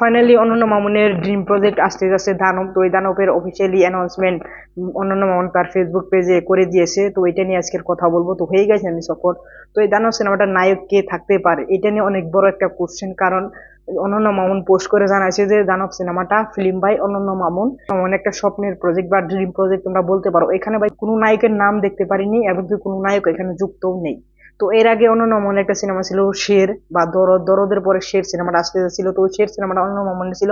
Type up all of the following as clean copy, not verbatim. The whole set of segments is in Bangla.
ফাইনালি অনন্য মামুনের ড্রিম প্রজেক্ট আসতে যাচ্ছে দানব। তো এই দানবের অফিসিয়ালি অ্যানাউন্সমেন্ট অনন্য মামুন তার ফেসবুক পেজে করে দিয়েছে। তো এটা নিয়ে আজকের কথা বলবো। তো হয়ে গেছে আমি সফর। তো এই দানব সিনেমাটার নায়ক কে থাকতে পারে, এটা নিয়ে অনেক বড় একটা কোশ্চেন। কারণ অনন্য মামুন পোস্ট করে জানাইছে যে দানব সিনেমাটা ফিল্ম বাই অনন্য মামুন। মামুন একটা স্বপ্নের প্রজেক্ট বা ড্রিম প্রজেক্ট তোমরা বলতে পারো। এখানে ভাই কোনো নায়কের নাম দেখতে পারিনি এবং কোনো নায়ক এখানে যুক্তও নেই। তো এর আগে অনন্য মামুনের একটা সিনেমা ছিল শের বা দরদ। দরদের পরে শের সিনেমাটা আসতে যাচ্ছিল। তো শের সিনেমাটা অনন্য মামুনের ছিল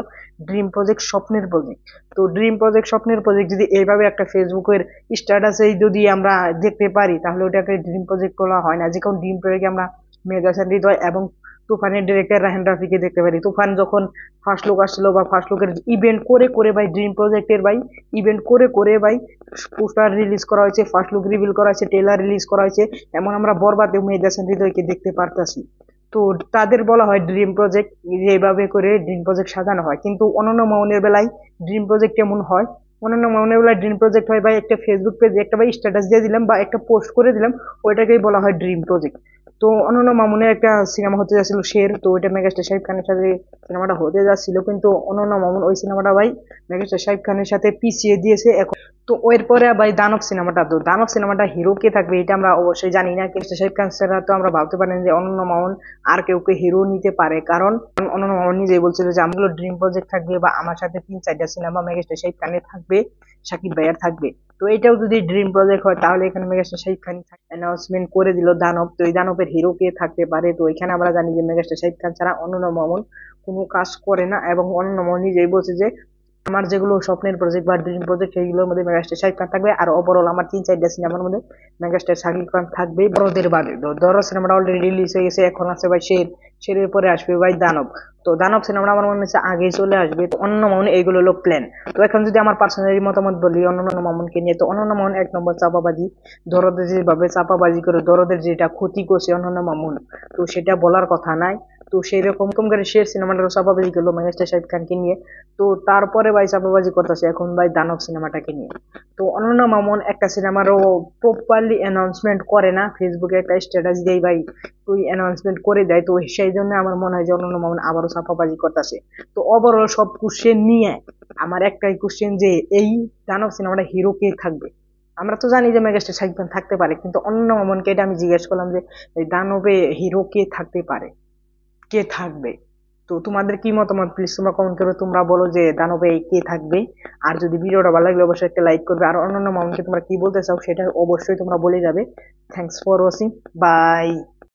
ড্রিম প্রজেক্ট, স্বপ্নের প্রজেক্ট। তো ড্রিম প্রজেক্ট, স্বপ্নের প্রজেক্ট যদি এইভাবে একটা ফেসবুকের স্ট্যাটাসে যদি আমরা দেখতে পারি, তাহলে ওটাকে ড্রিম প্রজেক্ট বলা হয় না। যে কোনো ড্রিম প্রজেক্টে আমরা মেহেদী হাসান হৃদয় এবং তুফানের ডিরেক্টর রাহেন রাফিকে দেখতে পারি। তুফান যখন ফার্স্ট লুক আসছিল বা ফার্স্ট লুকের ইভেন্ট করে করে ভাই ড্রিম প্রজেক্টের ভাই ইভেন্ট করে করে ভাই পোস্টার রিলিজ করা হয়েছে, ফার্স্ট লুক রিভিল করা হয়েছে, ট্রেলার রিলিজ করা হয়েছে। এমন আমরা বরবাদে মেহেদী হাসান হৃদয়কে দেখতে পারতাছি। তো তাদের বলা হয় ড্রিম প্রজেক্ট, এইভাবে করে ড্রিম প্রজেক্ট সাজানো হয়। কিন্তু অনন্য মামুনের বেলায় ড্রিম প্রজেক্ট কেমন হয়? অনন্য মামুনের বেলায় ড্রিম প্রজেক্ট হয় ভাই একটা ফেসবুক পেজে একটা ভাই স্ট্যাটাস দিয়ে দিলাম বা একটা পোস্ট করে দিলাম, ওইটাকেই বলা হয় ড্রিম প্রজেক্ট। তো অনন্য মামুনের একটা সিনেমা হতে যাচ্ছিল শের। তো ওইটা মেগাস্টার শাহিদ খানের সাথে সিনেমাটা হতে যাচ্ছিল, কিন্তু অনন্য মামুন ওই সিনেমাটা ভাই মেগাস্টার শাহিদ খানের সাথে পিছিয়ে দিয়েছে এখন। তো এরপরে ভাই দানব সিনেমাটা, তো দানব সিনেমাটা হিরো কে থাকবে এটা আমরা অবশ্যই জানি না। কিন্তু শাহিদ খান ছাড়া তো আমরা ভাবতে পারি যে অনন্য মামুন আর কেউ কে হিরো নিতে পারে। কারণ অনন্য মামুন নিজেই বলছিল যে আমগুলো ড্রিম প্রজেক্ট থাকবে বা আমার সাথে 3-4টা সিনেমা মেগাস্টার শাহিদ খানের থাকবে, শাকিব ভাইয়ার থাকবে। তো এটাও যদি ড্রিম প্রজেক্ট হয়, তাহলে এখানে মেগাস্টার শাহিদ খান অ্যানাউন্সমেন্ট করে দিল দানব। তো এই দানবের হিরো কে থাকতে পারে? তো এখানে আমরা জানি যে মেগাস্টার শাহিদ খান ছাড়া অনন্য মামুন কোনো কাজ করে না, এবং অনন্য মামুন নিজেই বলছে যে আমার যেগুলো স্বপ্নের প্রজেক্ট বা ড্রিম প্রজেক্ট সেইগুলোর মধ্যে মেগাস্টার শাহিদ খান থাকবে। আর ওভারঅল আমার 3-4টা সিনেমার মধ্যে মেগাস্টার শাকিব খান থাকবে বড়দের বাদে। তো ধরো সিনেমাটা অলরেডি রিলিজ হয়ে গেছে, এখন আছে ভাই শের। শেরের পরে আসবে ভাই দানব। তো দানব সিনেমাটা আমার মনে হচ্ছে আগেই চলে আসবে। তো অন্য মামুন এইগুলো হলো প্ল্যান। তো এখন যদি আমার পার্সোনালি মতামত বলি অন্যান্য মামুনকে নিয়ে, তো অন্যান্য মামুন 1 নম্বর চাপাবাজি। দরদের যেভাবে চাপাবাজি করে দরদের যেটা ক্ষতি করছে অন্যান্য মামুন, তো সেটা বলার কথা নাই। তো সেই রকম করে শের সিনেমাটারও চাপাবাজি করলো মেগাস্টার শাহিদ খানকে নিয়ে। তো তারপরে ভাই চাপাবাজি করতেছে এখন ভাই দানব সিনেমাটাকে নিয়ে। তো অনন্য মামুন একটা সিনেমারও প্রপারলি অ্যানাউন্সমেন্ট করে না, ফেসবুকে একটা স্ট্যাটাস দিয়ে ভাই ওই অ্যানাউন্সমেন্ট করে দেয়। তো সেই জন্য আমার মনে হয় যে অনন্য মামুন আবারও চাপাবাজি করতেছে। তো ওভারঅল সব কোশ্চেন নিয়ে আমার একটাই কোশ্চেন যে এই দানব সিনেমাটা হিরো কে থাকবে? আমরা তো জানি যে মেগাস্টার শাকিব খান থাকতে পারে, কিন্তু অনন্য মামুনকে এটা আমি জিজ্ঞেস করলাম যে এই দানবে হিরো কে থাকতে পারে, কে থাকবে? তো তোমাদের কি মতামত প্লিজ তোমরা কমেন্ট করে তোমরা বলো যে দানবে কে থাকবে। আর যদি ভিডিওটা ভালো লাগলে অবশ্যই একটা লাইক করবে। আর অন্যান্য মামুনকে তোমরা কি বলতে চাও সেটা অবশ্যই তোমরা বলে যাবে। Thanks for watching, by.